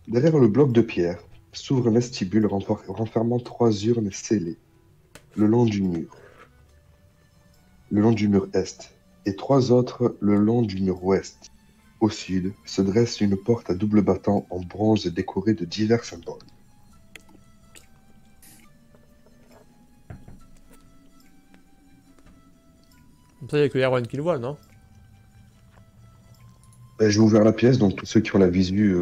Derrière le bloc de pierre s'ouvre un vestibule renfermant trois urnes scellées le long du mur, le long du mur est, et trois autres le long du mur ouest. Au sud se dresse une porte à double battant en bronze décorée de divers symboles. Comme ça, il n'y a que Erwan qui le voit, non? Je vais ouvrir la pièce, donc tous ceux qui ont la visu,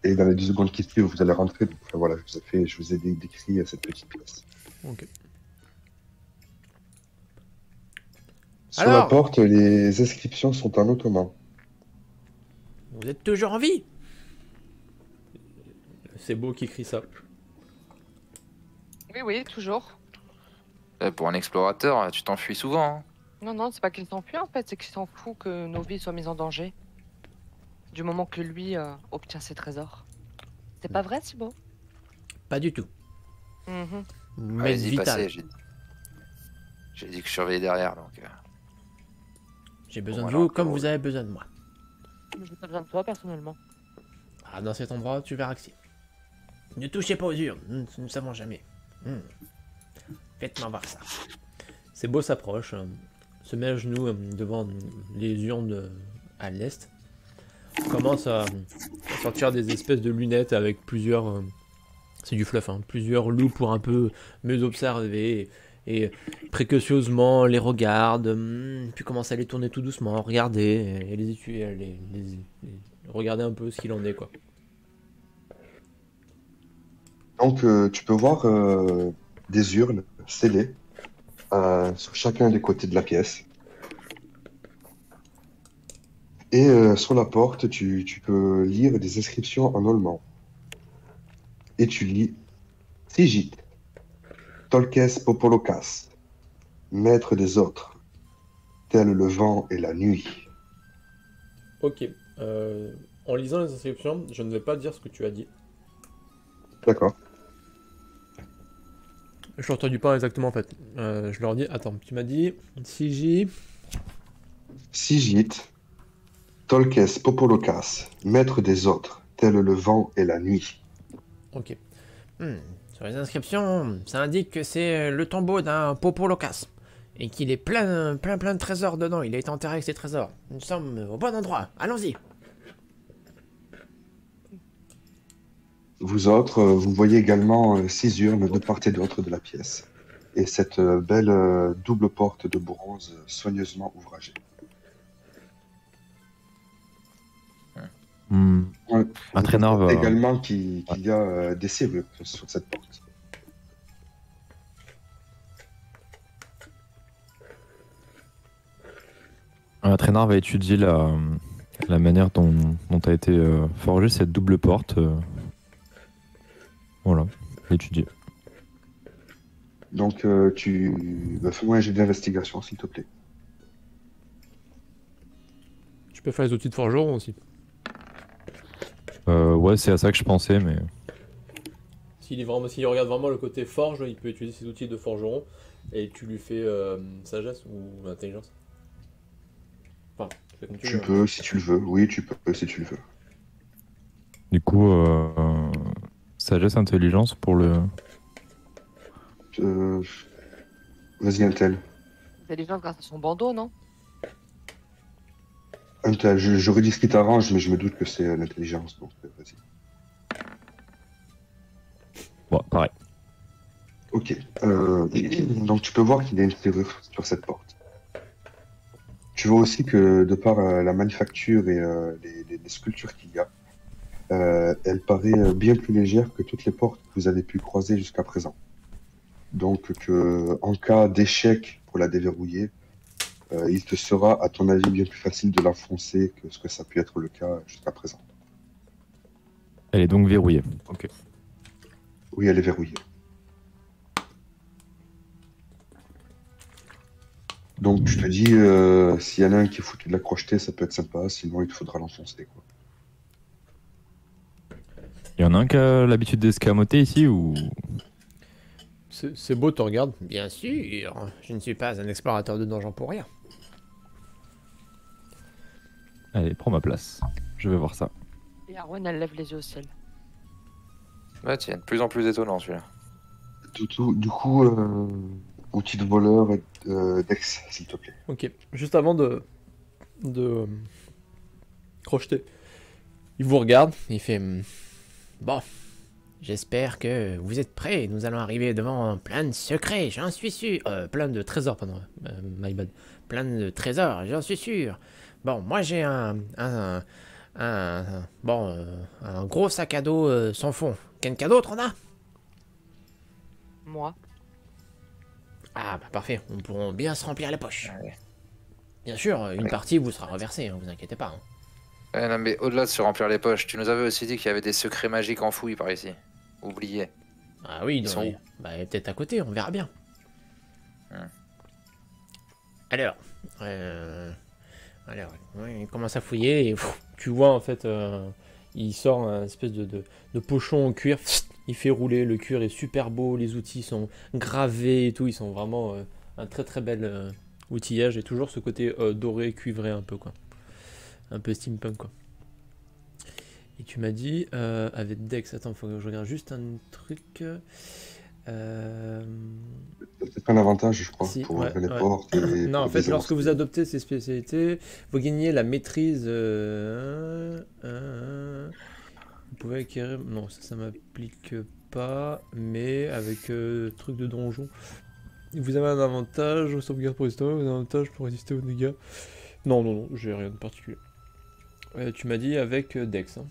et dans les 2 secondes qui suivent, vous allez rentrer. Donc, voilà, je vous ai décrit cette petite pièce. Ok. Sur la Alors, porte, les inscriptions sont en ottoman. vous êtes toujours en vie? C'est beau qui crie ça. Oui, oui, toujours. Pour un explorateur, tu t'enfuis souvent, hein. Non, non, c'est pas qu'il s'enfuit en fait, c'est qu'il s'en fout que nos vies soient mises en danger. Du moment que lui obtient ses trésors. C'est pas vrai, Thibaut? Pas du tout. Mhm. Mais Allez-y, vital. passez, j'ai dit que je surveillais derrière, donc... J'ai besoin Bon, de alors, vous comme Claude. vous avez besoin de moi. J'ai pas besoin de toi personnellement. Ah, dans cet endroit, tu verras que si. Ne touchez pas aux urnes, nous ne savons jamais. Faites-moi voir ça. C'est beau s'approche, se met à genoux devant les urnes à l'est. Commence à sortir des espèces de lunettes avec plusieurs... c'est du fluff, hein, plusieurs loups pour un peu mieux observer et précautionneusement les regarde, puis commence à les tourner tout doucement, regarder et les étudier, regarder un peu ce qu'il en est, quoi. Donc, tu peux voir des urnes scellées sur chacun des côtés de la pièce. Et sur la porte, tu peux lire des inscriptions en allemand. Et tu lis Sigit, Tolkes Popolokas, maître des autres, tel le vent et la nuit. Ok. En lisant les inscriptions, je ne vais pas dire ce que tu as dit. D'accord. Je n'ai entendu pas exactement en fait. Je leur dis, attends, tu m'as dit Siji. Sigit, Tolkes Popolokas, maître des autres, tel le vent et la nuit. Ok. Sur les inscriptions, ça indique que c'est le tombeau d'un Popolocas. Et qu'il est plein de trésors dedans. Il a été enterré avec ses trésors. Nous sommes au bon endroit. Allons-y. Vous autres, vous voyez également 6 urnes de part et d'autre de la pièce. Et cette belle double porte de bronze soigneusement ouvragée. Ouais. Un Vous traîneur constatez va... également qu'il y a des serrures sur cette porte. Un traîneur va étudier la manière dont a été forgée cette double porte. Voilà, l'étudier. Donc, fais-moi un jet d'investigation, s'il te plaît. Tu peux faire les outils de forgeron aussi. Ouais, c'est à ça que je pensais, mais... S'il regarde vraiment le côté forge, il peut utiliser ses outils de forgeron. Et tu lui fais sagesse ou intelligence. Enfin, tu fais comme tu Tu veux. peux, si tu le veux. Oui, tu peux, si tu le veux. Du coup, sagesse, intelligence pour le... Euh, Vas-y, Intel. Intelligence grâce à son bandeau, non? Intel, je redis ce qui t'arrange, mais je me doute que c'est l'intelligence, donc vas-y. Bon, pareil. Ok. Donc tu peux voir qu'il y a une serrure sur cette porte. Tu vois aussi que de par la manufacture et les sculptures qu'il y a, elle paraît bien plus légère que toutes les portes que vous avez pu croiser jusqu'à présent. Donc que en cas d'échec pour la déverrouiller, il te sera, à ton avis, bien plus facile de l'enfoncer que ce que ça a pu être le cas jusqu'à présent. Elle est donc verrouillée. Ok. Oui, elle est verrouillée. Donc je te dis, s'il y en a un qui est foutu de la crocheter, ça peut être sympa, sinon il te faudra l'enfoncer, quoi. Il y en a un qui a l'habitude d'escamoter ici ou... C'est beau, tu regardes. Bien sûr, je ne suis pas un explorateur de donjon pour rien. Allez, prends ma place. Je vais voir ça. Et Arwen, elle lève les yeux au ciel. Ouais, tiens, de plus en plus étonnant celui-là. Du coup, outil de voleur et Dex, s'il te plaît. Ok, juste avant de crocheter, il vous regarde, il fait bon, j'espère que vous êtes prêts, nous allons arriver devant plein de secrets, j'en suis sûr. Plein de trésors, pardon, my bad. Plein de trésors, j'en suis sûr. Bon, moi j'ai un gros sac à dos sans fond. Quelqu'un d'autre en a? Moi. Ah, bah parfait, on pourra bien se remplir les poches. Ouais. Bien sûr, une Ouais. partie vous sera reversée, hein, vous inquiétez pas. Hein. Ouais, non, mais au-delà de se remplir les poches, tu nous avais aussi dit qu'il y avait des secrets magiques enfouis par ici. Oubliés. Ah oui, Ils sont où? bah, peut-être à côté, on verra bien. Alors, ouais, il commence à fouiller et tu vois en fait, il sort un espèce de pochon en cuir, il fait rouler, le cuir est super beau, les outils sont gravés et tout, ils sont vraiment un très très bel outillage et toujours ce côté doré, cuivré un peu quoi. Un peu steampunk quoi. Et tu m'as dit avec Dex, attends, faut que je regarde juste un truc. C'est pas un avantage, je crois, Si, pour ouais, ouvrir les ouais. portes. Et Non, en pour fait, les lorsque avancer. vous adoptez ces spécialités, vous gagnez la maîtrise. Vous pouvez acquérir. Non, ça m'applique pas, mais avec truc de donjon. Vous avez un avantage, sauvegarde pour résister, vous avez un avantage pour résister aux dégâts. Non, non, non, j'ai rien de particulier. Tu m'as dit avec Dex. Hein.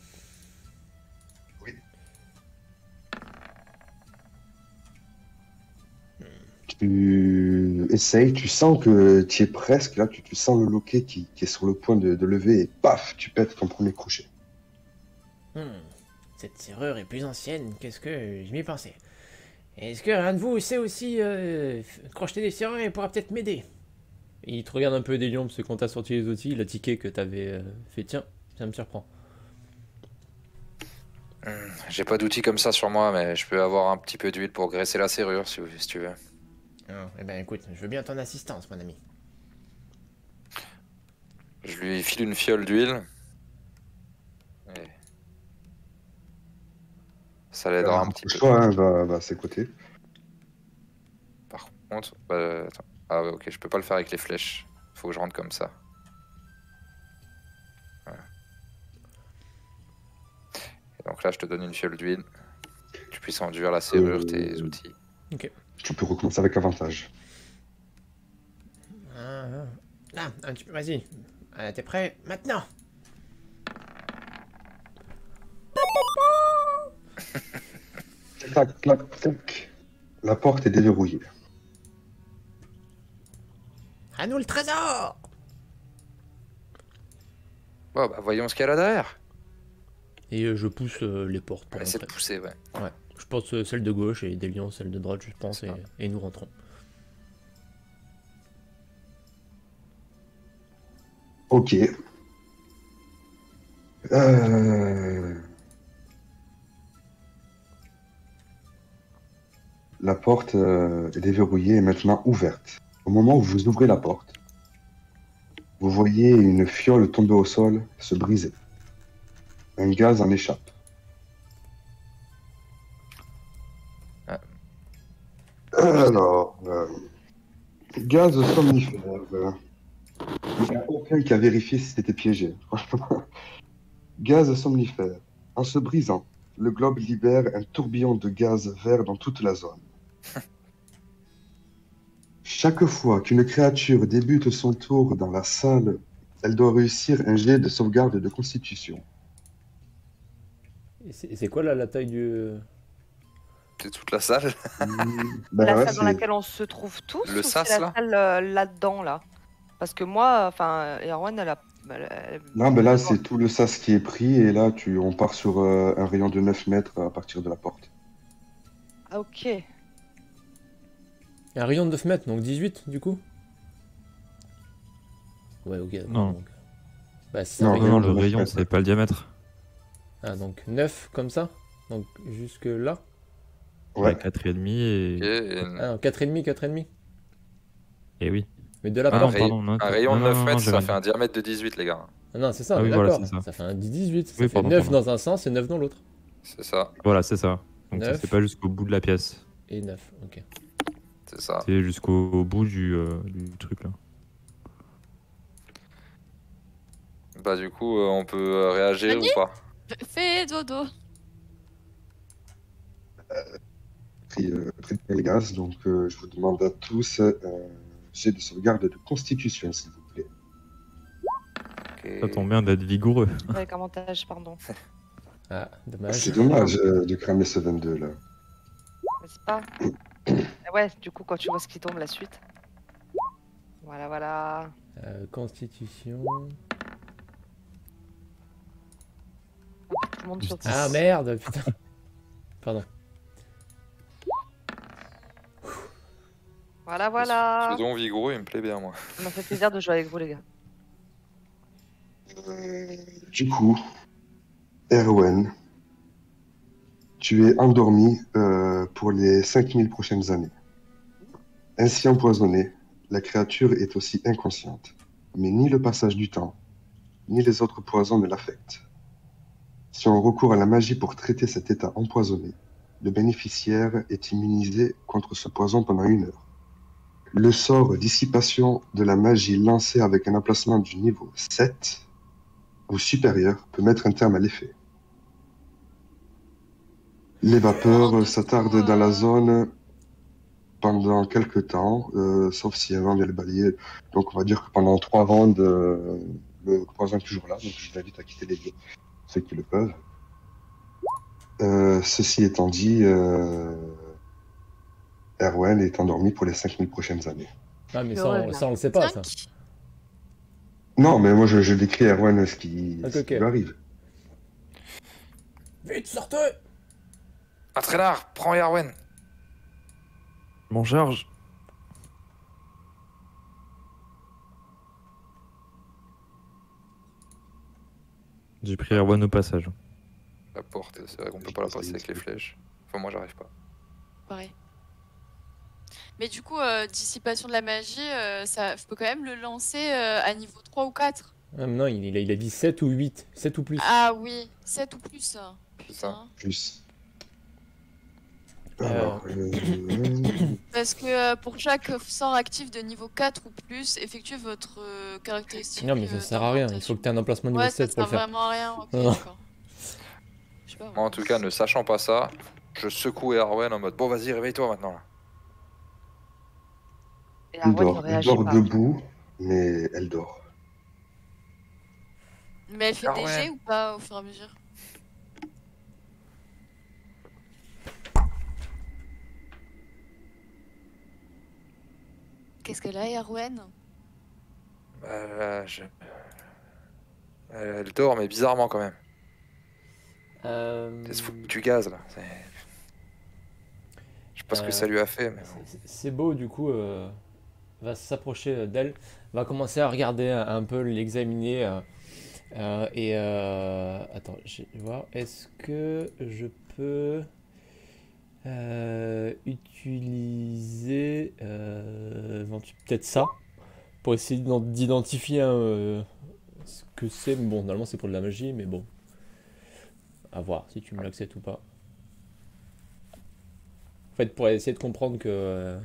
Tu essayes, tu sens que tu es presque, là, tu sens le loquet qui est sur le point de lever et paf, tu pètes ton premier crochet. Cette serrure est plus ancienne qu'est-ce que je m'y pensais. Est-ce que un de vous sait aussi crocheter des serrures et pourra peut-être m'aider? Il te regarde un peu des lions parce que quand t'as sorti les outils, il a tiqué que t'avais fait. Tiens, ça me surprend. J'ai pas d'outils comme ça sur moi, mais je peux avoir un petit peu d'huile pour graisser la serrure si tu veux. Eh ben écoute, je veux bien ton assistance, mon ami. Je lui file une fiole d'huile. Et ça l'aidera un petit peu. Toi, hein, va à ses côtés. Par contre, attends. Ah ouais, ok, je peux pas le faire avec les flèches. Faut que je rentre comme ça. Voilà. Et donc là, je te donne une fiole d'huile. Tu puisses enduire la serrure, tes outils. Tu peux recommencer avec avantage. Là, vas-y. T'es prêt? Maintenant! Tac, tac, tac. La porte est déverrouillée. À nous le trésor! Bon, bah voyons ce qu'il y a là derrière. Et je pousse les portes pour Essaie de rentrer. pousser, ouais. Ouais. Je pense celle de gauche et des lions celle de droite, je pense, et nous rentrons. Ok. La porte est déverrouillée et maintenant ouverte. Au moment où vous ouvrez la porte, vous voyez une fiole tomber au sol, se briser. Un gaz en échappe. Ah. Alors, gaz somnifère. Il n'y a aucun qui a vérifié si c'était piégé, franchement. Gaz somnifère. En se brisant, le globe libère un tourbillon de gaz vert dans toute la zone. Chaque fois qu'une créature débute son tour dans la salle, elle doit réussir un jet de sauvegarde de constitution. Et c'est quoi là la taille du. C'est toute la salle. Ben La ouais, salle dans laquelle on se trouve tous Le ou sas, c'est la là salle là-dedans, là? Parce que moi, enfin, Erwan, Non, ben là, c'est tout le sas qui est pris, et là, on part sur un rayon de 9 mètres à partir de la porte. Ah, ok. Un rayon de 9 mètres, donc 18 du coup? Ouais, ok. Non. Donc... Bah, c'est Non, un Non, rayon. non, de le 9 rayon, mètres. c'est pas le diamètre. Ah, donc 9 comme ça? Donc jusque là? Ouais. 4,5 Ok, et... et Ah, 4,5, 4,5. Et oui. Mais de la Ah porte. non, pardon. Non, un rayon de non, 9 non, mètres, j'ai ça mal fait dit. un diamètre de 18, les gars. Ah non, c'est ça, Ah on est oui, voilà, d'accord. c'est ça. Ça fait un 10-18. Ça Oui, fait pardon, 9 pardon. dans un sens et 9 dans l'autre. C'est ça, Voilà, c'est ça. Donc ça, Neuf. c'est pas jusqu'au bout de la pièce. Et 9, ok. c'est ça. C'est jusqu'au bout du truc là. Bah du coup, on peut réagir Nani ou pas? Fais dodo. Pris de gaz, donc je vous demande à tous jet de sauvegarde de constitution, s'il vous plaît. Ok. Ça tombe bien d'être vigoureux. Avec avantage, pardon. Ah, dommage. C'est dommage de cramer ce 22 là. N'est-ce pas? Ah ouais, du coup, quand tu vois ce qui tombe, la suite. Voilà, voilà. Constitution. Tout le monde sauf Ah merde, putain. Pardon. Voilà, voilà. Ce don vigoureux, il me plaît bien, moi. Ça m'a fait plaisir de jouer avec vous, les gars. Du coup, Erwan, tu es endormi pour les 5000 prochaines années. Ainsi empoisonnée, la créature est aussi inconsciente. Mais ni le passage du temps, ni les autres poisons ne l'affectent. Si on recourt à la magie pour traiter cet état empoisonné, le bénéficiaire est immunisé contre ce poison pendant 1 heure. Le sort dissipation de la magie lancé avec un emplacement du niveau 7 ou supérieur peut mettre un terme à l'effet. Les vapeurs s'attardent dans la zone pendant quelques temps, sauf si un vent vient le balayer. Donc on va dire que pendant 3 rounds, le poison est toujours là, donc je vous invite à quitter les lieux, ceux qui le peuvent. Ceci étant dit, Erwan est endormi pour les 5000 prochaines années. Ah, mais Heureux, ça, on le sait pas, ça. 5. Non, mais moi je décris à Erwan ce qui Ok. lui arrive. Vite, sortez! Un traînard, prends Yarwen. Mon charge. J'ai pris Erwan au passage. La porte, c'est vrai qu'on peut pas la passer avec les flèches. Enfin, moi, j'arrive pas. Pareil. Mais du coup, dissipation de la magie, ça faut quand même le lancer à niveau 3 ou 4. Ah, mais non, il a dit 7 ou 8. 7 ou plus. Ah oui, 7 ou plus. C'est ça. Putain. Plus. Alors, Parce que pour chaque sort actif de niveau 4 ou plus, effectuez votre caractéristique. non, mais ça sert à rien. Il faut que tu aies un emplacement niveau Ouais, ça 7 pour sert le faire. vraiment à rien. Ok, Non. d'accord. Je sais pas. Moi, en tout cas, ne sachant pas ça, je secoue Yarwen en mode bon, vas-y, réveille-toi maintenant là. Et Elle Arwen ne dort, elle réagit dort pas. debout, mais elle dort. Mais elle fait Ah des ouais. jets ou pas au fur et à mesure? Qu'est-ce qu'elle a, Erwen? Elle dort, mais bizarrement quand même. Euh, Elle se fout du gaz là. Je sais pas ce que ça lui a fait, mais bon. C'est beau, du coup, va s'approcher d'elle, va commencer à regarder un peu, l'examiner. Attends, je vais voir. Est-ce que je peux utiliser peut-être ça pour essayer d'identifier ce que c'est. Bon, normalement c'est pour de la magie, mais bon, à voir si tu me l'acceptes ou pas. En fait, pour essayer de comprendre que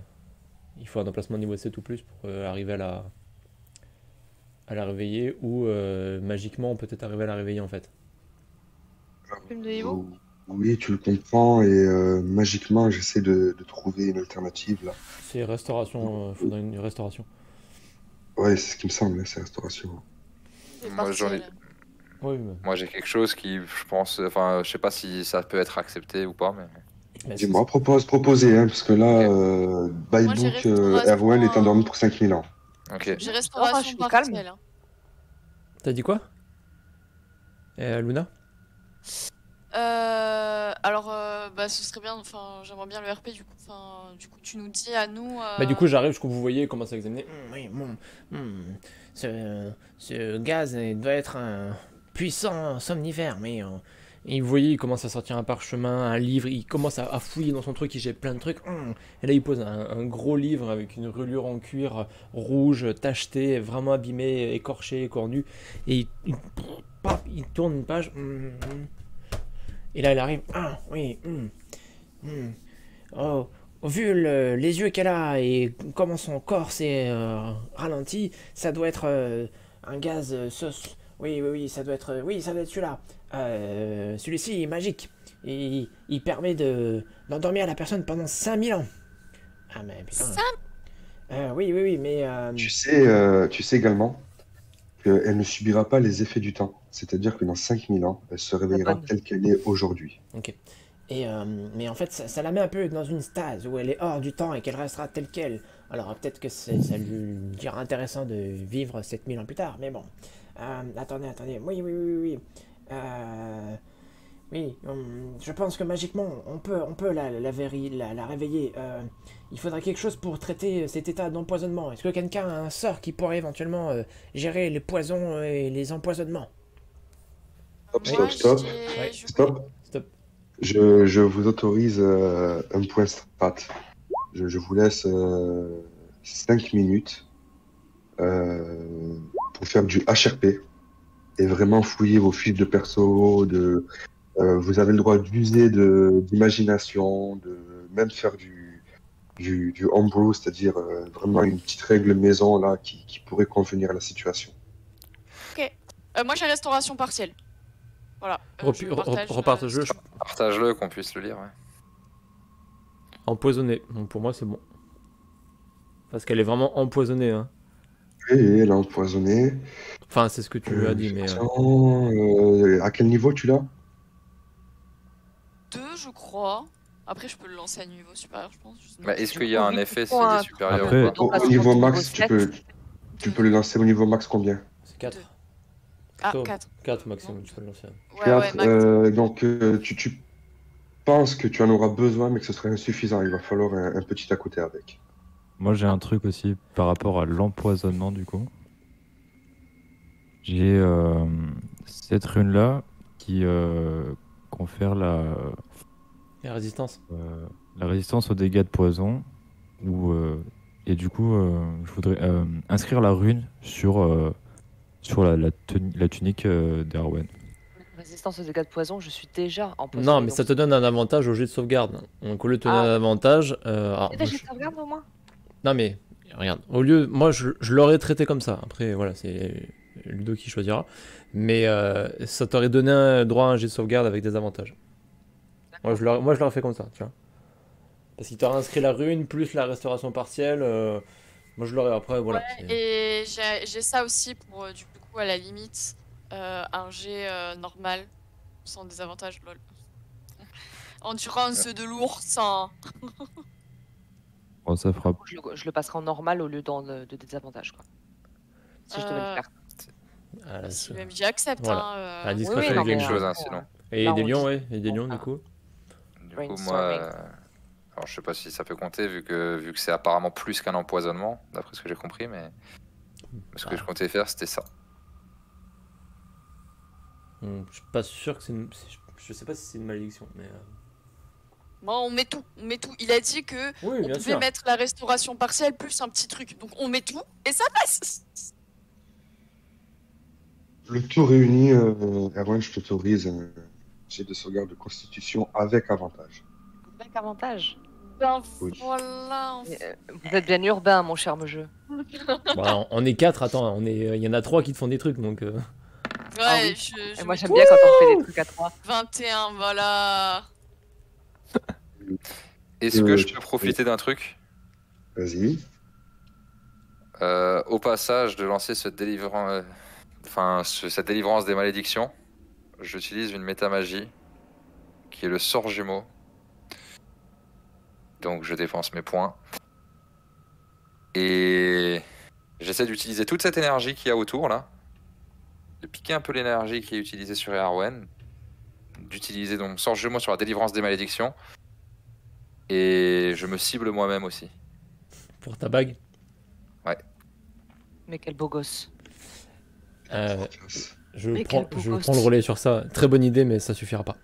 il faut un emplacement niveau 7 ou plus pour arriver à la réveiller, ou magiquement on peut peut-être arriver à la réveiller en fait. Plume de hibou. Oui, tu le comprends, et magiquement, j'essaie de trouver une alternative là. C'est restauration, faudrait une restauration. Ouais, c'est ce qui me semble, hein, c'est restauration. C'est Moi, j'en ai- partiel. Oui, mais Moi, j'ai quelque chose qui, je pense, enfin, je sais pas si ça peut être accepté ou pas, mais. Dis-moi, proposez, hein, parce que là, by Moi, j'ai book, restauration, Erwan est endormi pour 5000 ans. Ok. J'ai je restauration suis calme. partielle. Hein. T'as dit quoi, Luna? Alors, bah, ce serait bien. Enfin, j'aimerais bien le RP du coup. Enfin, du coup, tu nous dis à nous. Bah du coup j'arrive, vous voyez, commence à examiner. Oui, ce gaz doit être un puissant somnifère, mais Et vous voyez, il commence à sortir un parchemin, un livre, il commence à fouiller dans son truc, il jette plein de trucs. Et là, il pose un gros livre avec une relure en cuir rouge, tacheté, vraiment abîmé, écorché, cornu. Et paf, il tourne une page. Et là, il arrive. Ah, oui. Oh, vu les yeux qu'elle a et comment son corps s'est ralenti, ça doit être un gaz sauce. Oui, ça doit être, ça doit être celui-là. Celui-ci est magique. Et il permet d'endormir la personne pendant 5000 ans. Ah, mais putain. Oui, mais. Tu sais également qu'elle ne subira pas les effets du temps. C'est-à-dire que dans 5000 ans, elle se réveillera bonne. telle qu'elle est aujourd'hui. Ok. Et, mais en fait, ça la met un peu dans une stase où elle est hors du temps et qu'elle restera telle qu'elle. Alors peut-être que ça lui dira intéressant de vivre 7000 ans plus tard, mais bon. Attendez. Oui. Oui, je pense que magiquement, on peut la réveiller. Il faudrait quelque chose pour traiter cet état d'empoisonnement. Est-ce que quelqu'un a un sort qui pourrait éventuellement gérer les poisons et les empoisonnements? Moi, Stop. Stop. Je vous autorise un point strat. Je vous laisse 5 minutes pour faire du HRP et vraiment fouiller vos fiches de perso. Vous avez le droit d'user d'imagination, de même faire du homebrew, c'est-à-dire vraiment une petite règle maison là qui pourrait convenir à la situation. Ok. Moi, j'ai restauration partielle. Voilà. Repartage-le. Partage-le, qu'on puisse le lire. Ouais. Empoisonné. Donc pour moi, c'est bon. Parce qu'elle est vraiment empoisonnée. Hein. Et elle a empoisonné. Enfin, c'est ce que tu as dit, mais. À quel niveau tu l'as? 2, je crois. Après, je peux le lancer à niveau supérieur, je pense. Bah, est-ce qu'il y a un effet s'il point, est supérieur après, ou pas Au niveau max, tu niveau peux le lancer au niveau max combien? C'est 4. Ah, 4. 4 maximum, tu peux le lancer. Ouais, 4, max. donc tu penses que tu en auras besoin, mais que ce serait insuffisant. Il va falloir un petit à côté avec. Moi, j'ai un truc aussi par rapport à l'empoisonnement, du coup. J'ai cette rune-là qui confère La résistance. la résistance aux dégâts de poison. Et du coup, je voudrais inscrire la rune sur la tunique d'Erwan. Résistance aux dégâts de poison, je suis déjà en poison. Non, mais ça te donne un avantage au jet de sauvegarde. Donc au lieu de te donner un avantage. J'ai sauvegarde au moins. Non, mais regarde. Au lieu. Moi, je l'aurais traité comme ça. Après, voilà, c'est Ludo qui choisira. Mais ça t'aurait donné un droit à un jet de sauvegarde avec des avantages. Moi, je l'aurais fait comme ça, tu vois. Parce qu'il t'aurait inscrit la rune plus la restauration partielle. Moi, je l'aurais après, voilà. Ouais, et j'ai ça aussi pour, du coup, à la limite, un jet normal, sans désavantage, lol. Endurance de l'ours, hein. Bon, ça fera. Je le passerai en normal au lieu de désavantage, quoi. Si je devais le faire. Si même j'accepte, voilà. hein. La discrétion non, des mais, lions. chose, hein, sinon. Et là, des on lions, dit- ouais. Et des lions, du coup. Du coup, Brainstorming. moi. Alors, je sais pas si ça peut compter, vu que c'est apparemment plus qu'un empoisonnement, d'après ce que j'ai compris, mais. Ce que je comptais faire, c'était ça. Je suis pas sûr que c'est une. Je sais pas si c'est une malédiction, mais. Bon, on met tout. Il a dit que Oui, on bien pouvait sûr. mettre la restauration partielle plus un petit truc. Donc on met tout et ça passe. Le tout réuni, Erwan, je t'autorise un jet de sauvegarde de constitution avec avantage. Avec avantage. Ben Oui. voilà. Vous êtes bien urbain, mon cher jeu. Bon, on est 4, attends, il y en a 3 qui te font des trucs, donc. Ouais, Ah oui. je Et moi, mets j'aime bien quand on fait des trucs à 3. 21, voilà. Est-ce que je peux profiter d'un truc? Vas-y. Au passage de lancer cette délivrance des malédictions, j'utilise une métamagie qui est le sort jumeau. Donc je dépense mes points. Et j'essaie d'utiliser toute cette énergie qu'il y a autour là. De piquer un peu l'énergie qui est utilisée sur Erwan. D'utiliser donc mon sort jumeau sur la délivrance des malédictions. Et je me cible moi-même aussi. Pour ta bague. Mais quel beau gosse. Euh, Mais quel beau je gosse. prends le relais sur ça. Très bonne idée, mais ça suffira pas.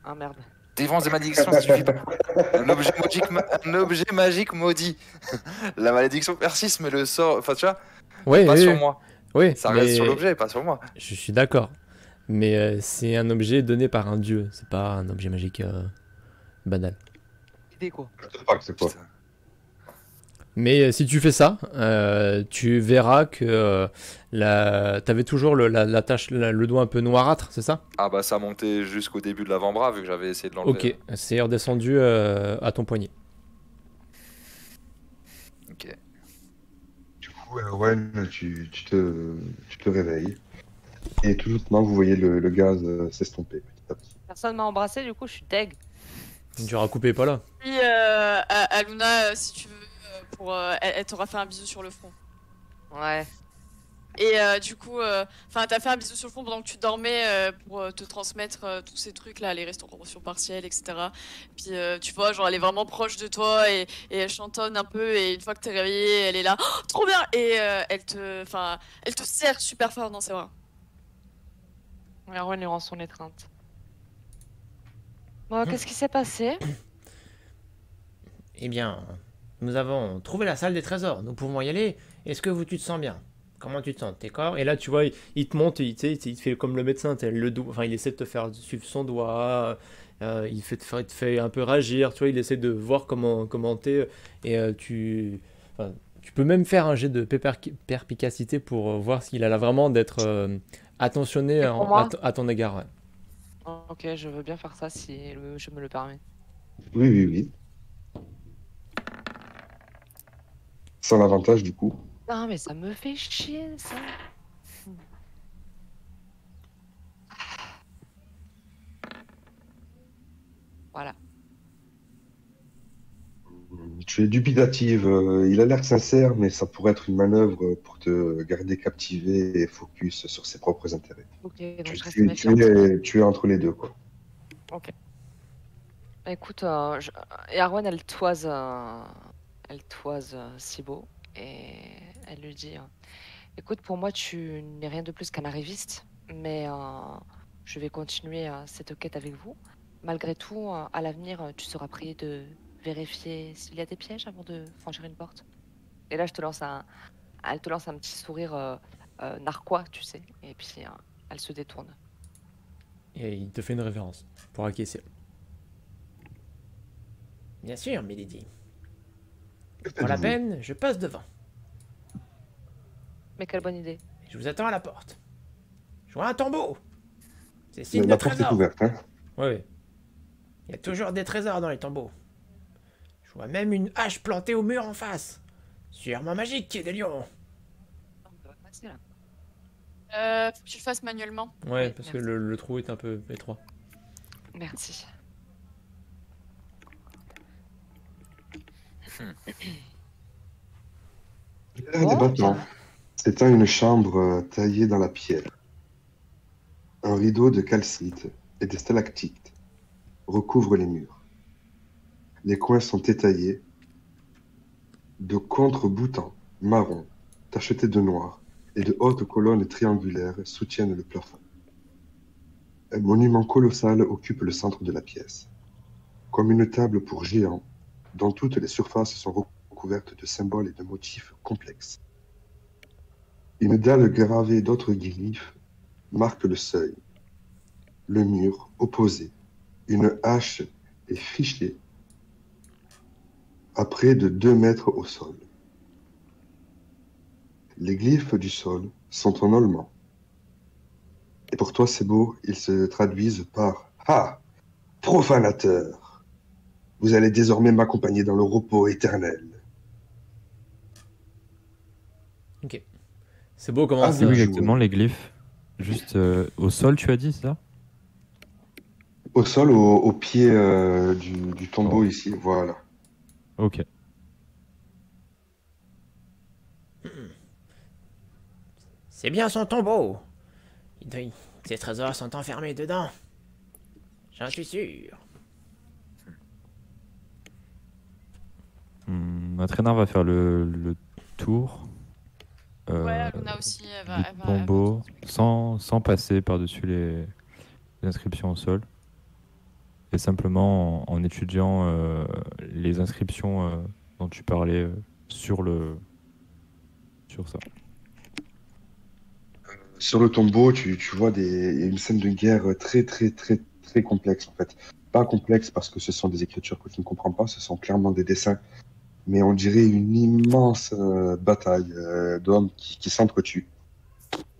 Ah merde. Délivrance des malédictions, ça suffit pas. Un objet magique maudit. La malédiction persiste, mais le sort. Enfin, tu vois, Ouais, pas oui, sur oui. moi. Oui, Ça reste mais sur l'objet, pas sur moi. je suis d'accord. Mais c'est un objet donné par un dieu. C'est pas un objet magique banal. Idée quoi. Je sais pas que c'est quoi. Putain. Mais si tu fais ça, tu verras que t'avais toujours la tache, le doigt un peu noirâtre, c'est ça? Ah bah ça montait jusqu'au début de l'avant-bras vu que j'avais essayé de l'enlever. Ok, c'est redescendu à ton poignet. Ok. Du coup, Erwan, tu te réveilles. Et tout doucement, vous voyez le gaz s'estomper petit à petit. Personne m'a embrassé, du coup je suis deg. Tu auras coupé pas là. Puis à Luna, si tu veux, elle t'aura fait un bisou sur le front. Ouais. Et du coup, t'as fait un bisou sur le front pendant que tu dormais pour te transmettre tous ces trucs là, les restaurations partielles, etc. Puis tu vois, genre elle est vraiment proche de toi et elle chantonne un peu et une fois que t'es réveillée, elle est là, oh, trop bien. Et elle te serre super fort dans ses bras. Erwan lui rend son étreinte. Bon, qu'est-ce qui s'est passé? Eh bien, nous avons trouvé la salle des trésors. Nous pouvons y aller. Est-ce que tu te sens bien? Comment tu te sens? Tes corps? Et là, tu vois, il te monte, il te fait comme le médecin. Il essaie de te faire suivre son doigt. Il te fait un peu réagir. Tu vois, il essaie de voir comment t'es. Et tu peux même faire un jet de perspicacité pour voir s'il a l'air vraiment d'être attentionné Et pour moi à ton égard. Ouais. Ok, je veux bien faire ça si je me le permets. Oui, oui, oui. Sans l'avantage, du coup. Ah, mais ça me fait chier ça. Voilà. Tu es dubitative. Il a l'air sincère, mais ça pourrait être une manœuvre pour te garder captivé et focus sur ses propres intérêts. Ok, donc je reste Tu méfiante. tu es entre les deux, quoi. Ok. Bah, écoute, et Arwen, elle toise Sibo et elle lui dit écoute, pour moi, tu n'es rien de plus qu'un arriviste, mais je vais continuer cette quête avec vous. Malgré tout, à l'avenir, tu seras prié de vérifier s'il y a des pièges avant de franchir une porte. Et là, elle te lance un petit sourire narquois, tu sais, et puis elle se détourne. Et il te fait une révérence pour acquiescer. Bien sûr, Milady. Pour la peine, je passe devant. Mais quelle bonne idée. Je vous attends à la porte. Je vois un tombeau. C'est Mais signe de la porte est trésor. ouverte, hein. Oui. Il y a toujours des trésors dans les tombeaux. Je vois même une hache plantée au mur en face. Sûrement magique, des lions. Ça va passer, là. Faut que tu le fasses manuellement. Ouais, Oui, parce que merci. le trou est un peu étroit. Merci. L'air des Bon, bâtiments bien. s'étend une chambre taillée dans la pierre. Un rideau de calcite et des stalactites recouvre les murs. Les coins sont étaillés de contre-boutants marron, tachetés de noir, et de hautes colonnes triangulaires soutiennent le plafond. Un monument colossal occupe le centre de la pièce, comme une table pour géants, dont toutes les surfaces sont recouvertes de symboles et de motifs complexes. Une dalle gravée d'autres glyphes marque le seuil. Le mur opposé, une hache est fichée à près de 2 mètres au sol. Les glyphes du sol sont en allemand. Et pour toi, c'est beau, ils se traduisent par « Ah, profanateur! Vous allez désormais m'accompagner dans le repos éternel. Ok. C'est beau comment Ah, C'est où bien ça. exactement joué. les glyphes? Juste au sol, tu as dit, c'est ça? » Au sol, au pied du tombeau Oh. ici, voilà. Ok. C'est bien son tombeau. Ses trésors sont enfermés dedans. J'en suis sûr. Un traîneur va faire le tour Ouais, Luna aussi, elle va, du elle va, tombeau sans passer par-dessus les inscriptions au sol et simplement en étudiant les inscriptions dont tu parlais sur ça. Sur le tombeau, tu vois une scène de guerre très, très, très, très complexe, en fait. Pas complexe parce que ce sont des écritures que tu ne comprends pas, ce sont clairement des dessins, mais on dirait une immense bataille d'hommes qui s'entretuent.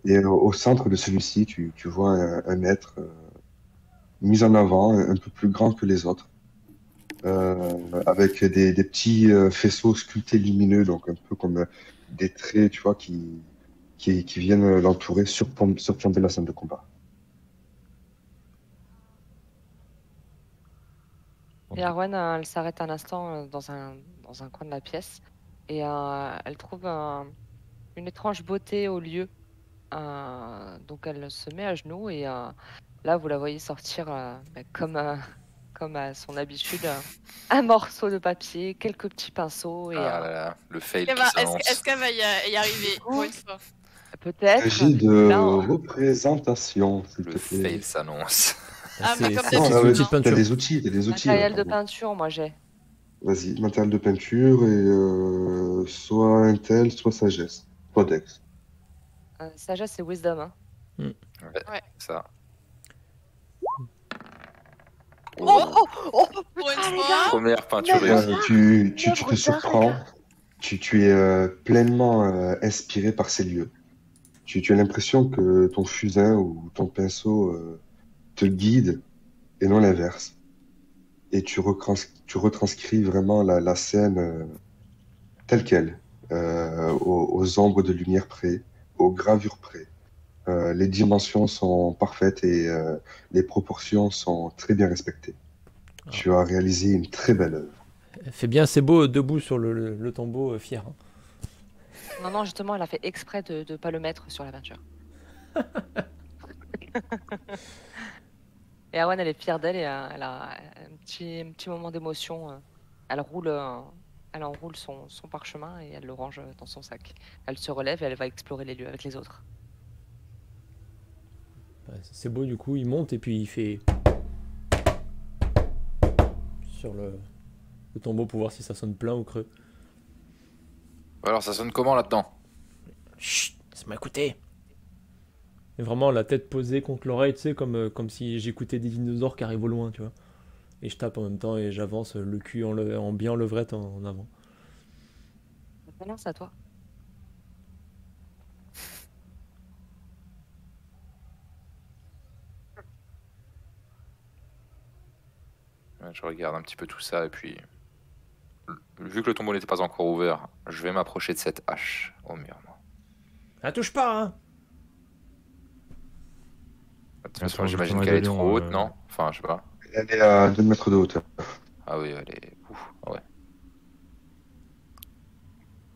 Et au centre de celui-ci, tu vois un être mis en avant, un peu plus grand que les autres, avec des petits faisceaux sculptés lumineux, donc un peu comme des traits, tu vois, qui viennent l'entourer, surplomber la scène de combat. Et Arwen, elle s'arrête un instant dans un coin de la pièce et elle trouve une étrange beauté au lieu. Donc elle se met à genoux et là, vous la voyez sortir comme à son habitude, un morceau de papier, quelques petits pinceaux et Ah là là, le fail qui Est-ce s'annonce. qu'elle va y arriver pour une fois? Il peut-être. s'agit Là, de représentation, s'il Le te plaît. fail s'annonce. Ah, mais comme C'est Non, des là, d'habitude, outils de hein. t'as peinture. des outils, matériel de pardon. peinture, moi j'ai. Vas-y, matériel de peinture et soit Intel, soit Sagesse, soit Dex. Sagesse et Wisdom. Hein. Ouais. Ça. Pour une fois. Première peinture Merde. réussie. Tu te surprends, tu es pleinement inspiré par ces lieux. Tu as l'impression que ton fusain ou ton pinceau te guide et non l'inverse. Et tu retranscris vraiment la scène telle qu'elle, aux ombres de lumière près, aux gravures près. Les dimensions sont parfaites et les proportions sont très bien respectées. Ah. Tu as réalisé une très belle œuvre. Elle fait bien, c'est beau debout sur le tombeau, fier. Hein. Non, non, justement, elle a fait exprès de ne pas le mettre sur la peinture. Et Arwen, elle est fière d'elle et elle a un petit moment d'émotion. Elle enroule son parchemin et elle le range dans son sac. Elle se relève et elle va explorer les lieux avec les autres. Ouais, c'est beau du coup, il monte et puis il fait sur le tombeau pour voir si ça sonne plein ou creux. Alors ça sonne comment là-dedans? Chut, laisse-moi écouter. Et vraiment la tête posée contre l'oreille, tu sais, comme si j'écoutais des dinosaures qui arrivent au loin, tu vois. Et je tape en même temps et j'avance le cul en bien levrette en avant. Non, c'est à toi. Ouais, je regarde un petit peu tout ça et puis, vu que le tombeau n'était pas encore ouvert, je vais m'approcher de cette hache au mur. Moi. Ah, touche pas, hein. De toute façon, Attends, j'imagine justement, qu'elle est Edalion, trop haute, non? Enfin, je sais pas. Elle est à 2 mètres de hauteur. Ah oui, elle est... Ouf, ah ouais.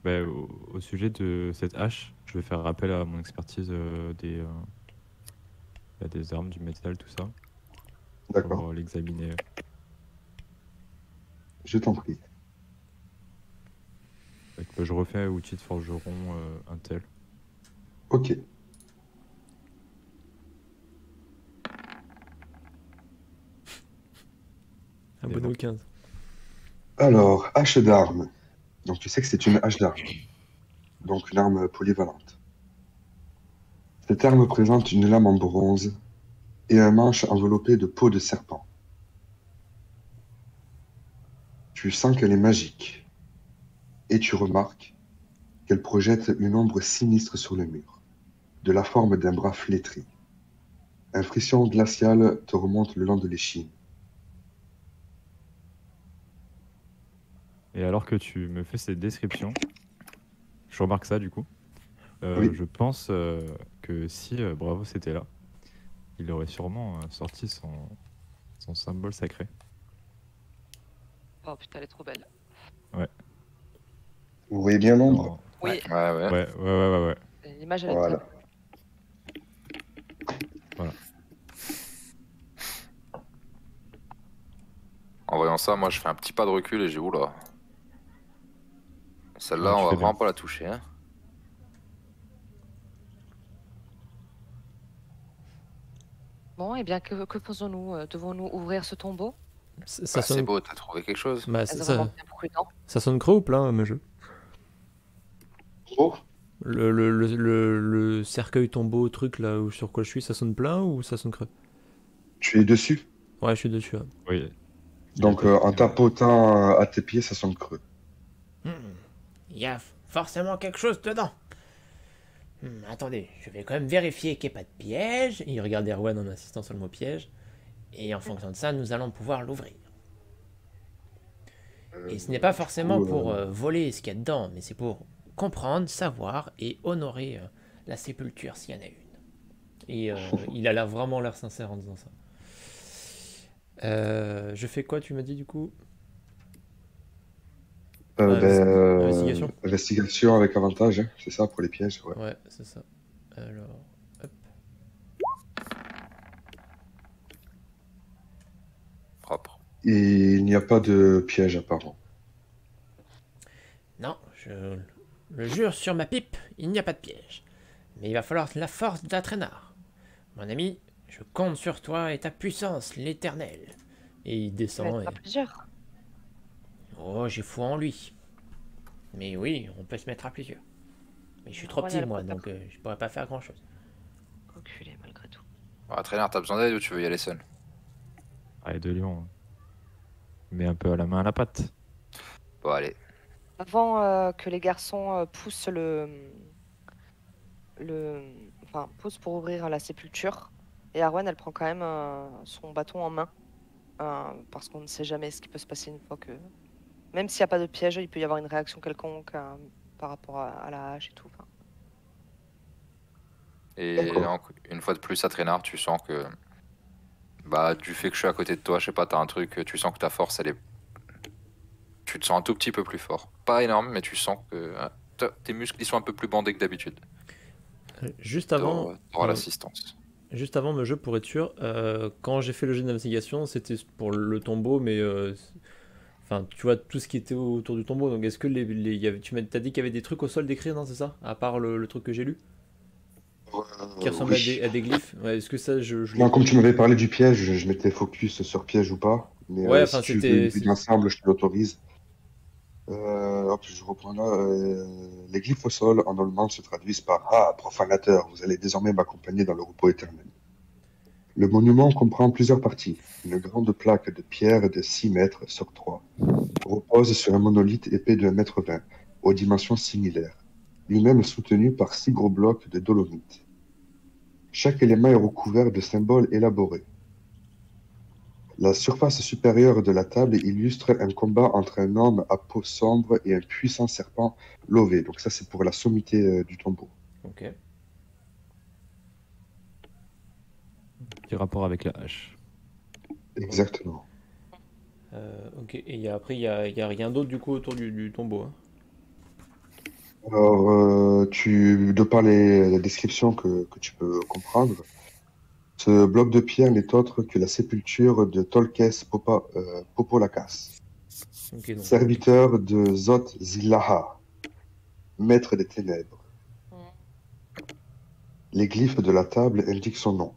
Ben, au sujet de cette hache, je vais faire appel à mon expertise des armes, du métal, tout ça, D'accord, pour l'examiner. je t'en prie. Donc, ben, je refais un outil de forgeron Intel. Ok. Un Et bon bon. 15. Alors, hache d'arme. Donc tu sais que c'est une hache d'arme. Donc une arme polyvalente. Cette arme présente une lame en bronze et un manche enveloppé de peau de serpent. Tu sens qu'elle est magique et tu remarques qu'elle projette une ombre sinistre sur le mur, de la forme d'un bras flétri. Un frisson glacial te remonte le long de l'échine. Et alors que tu me fais cette description, je remarque ça du coup. Oui. Je pense que si Bravo c'était là, il aurait sûrement sorti son symbole sacré. Oh putain, elle est trop belle. Vous voyez bien l'ombre? Non. Oui, Ouais. l'image, elle est Voilà. top. En voyant ça, moi, je fais un petit pas de recul et j'ai... Oula. Celle-là, Ouais, tu on va fais bien. vraiment pas la toucher, hein. Bon, et bien, que faisons-nous? Devons-nous ouvrir ce tombeau? Ça Bah, c'est sonne... beau, t'as trouvé quelque chose. bah, Est-ce vraiment bien prudent? ça sonne creux ou plein, mes jeux? Oh, Le cercueil tombeau truc là où, sur quoi je suis, ça sonne plein ou ça sonne creux? tu es dessus. Ouais, je suis dessus. Ouais. Oui. Donc, en tapotant à tes pieds, ça sonne creux. Il y a forcément quelque chose dedans. Attendez, je vais quand même vérifier qu'il n'y ait pas de piège. Il regarde Erwan en insistant sur le mot piège. Et en fonction de ça, nous allons pouvoir l'ouvrir. Et ce n'est pas forcément pour voler ce qu'il y a dedans, mais c'est pour comprendre, savoir et honorer la sépulture s'il y en a une. Et il a vraiment l'air sincère en disant ça. Je fais quoi, tu m'as dit du coup? Investigation. Investigation avec avantage, hein, c'est ça pour les pièges. Ouais. Ouais, c'est ça. Alors, hop. Propre. Et il n'y a pas de piège apparent. Non, je le jure sur ma pipe, il n'y a pas de piège. Mais il va falloir la force d'Atrénard. Mon ami, je compte sur toi et ta puissance, l'éternel. Et il On descend. va être à plusieurs. Oh, j'ai foi en lui. Mais oui, on peut se mettre à plusieurs. Mais je suis trop Ouais, petit, elle a moi, pas peur. donc je pourrais pas faire grand-chose. Reculé malgré tout. Bon, traîneur, t'as besoin d'aide ou tu veux y aller seul? Allez, de Lyon. Mets un peu à la main à la patte. Bon, allez. Avant que les garçons poussent enfin, poussent pour ouvrir la sépulture, et Arwen, elle prend quand même son bâton en main, parce qu'on ne sait jamais ce qui peut se passer une fois que... Même s'il n'y a pas de piège, il peut y avoir une réaction quelconque par rapport à la hache et tout. Enfin, Et D'accord. une fois de plus, à Traînard, tu sens que. Bah, du fait que je suis à côté de toi, je sais pas, t'as un truc, tu sens que ta force, elle est. Tu te sens un tout petit peu plus fort. Pas énorme, mais tu sens que tes muscles, ils sont un peu plus bandés que d'habitude. Juste avant, T'auras l'assistance. juste avant le jeu, pour être sûr, quand j'ai fait le jeu d'investigation, c'était pour le tombeau, mais enfin, tu vois tout ce qui était autour du tombeau. Donc, est-ce que tu m'as dit qu'il y avait des trucs au sol décrits, non, c'est ça? À part le truc que j'ai lu, qui ressemble Oui. à des glyphes. Ouais, est-ce que ça, je Non, l'ai... comme tu m'avais parlé du piège, je m'étais focus sur piège ou pas. Mais Ouais, si enfin, tu veux une vue c'était... d'ensemble, je te l'autorise. Hop, je reprends là. Les glyphes au sol en allemand se traduisent par Ah, profanateur, vous allez désormais m'accompagner dans le repos éternel. Le monument comprend plusieurs parties. Une grande plaque de pierre de 6 mètres sur 3 repose sur un monolithe épais de 1,20 m, aux dimensions similaires, lui-même soutenu par 6 gros blocs de dolomite. Chaque élément est recouvert de symboles élaborés. La surface supérieure de la table illustre un combat entre un homme à peau sombre et un puissant serpent lové. Donc ça, c'est pour la sommité du tombeau. Ok. Petit rapport avec la hache. Exactement. Ok, et après, il y a rien d'autre du coup autour du tombeau, hein. Alors, de par la description que tu peux comprendre, ce bloc de pierre n'est autre que la sépulture de Tolkes Popolakas, Ok, donc, serviteur de Zot Zillaha, maître des ténèbres. Les glyphes de la table indiquent son nom.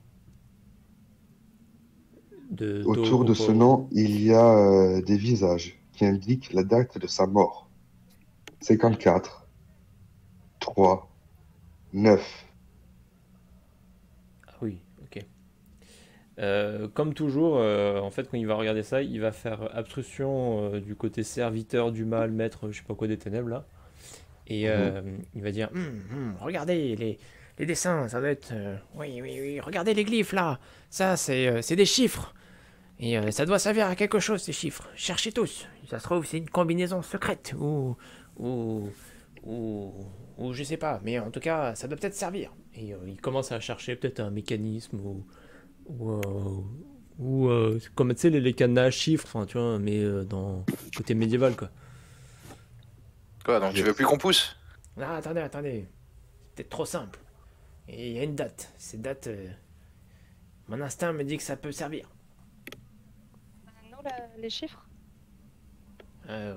Autour de ce nom, il y a des visages qui indiquent la date de sa mort. 54, 3, 9. Ah oui, ok. Comme toujours, en fait, quand il va regarder ça, il va faire abstraction du côté serviteur du mal, maître, je sais pas quoi des ténèbres là. Et il va dire Regardez les dessins, ça doit être... oui, oui, oui, regardez les glyphes là. Ça, c'est des chiffres. Et ça doit servir à quelque chose, ces chiffres. Cherchez tous. Ça se trouve, c'est une combinaison secrète. Ou je sais pas. Mais en tout cas, ça doit peut-être servir. Et il commence à chercher peut-être un mécanisme comme tu sais les cadenas à chiffres, enfin tu vois, mais dans côté médiéval quoi. Quoi, donc tu veux plus qu'on pousse? Ah, attendez. C'est peut-être trop simple. Et il y a une date. Cette date... mon instinct me dit que ça peut servir. non, les chiffres?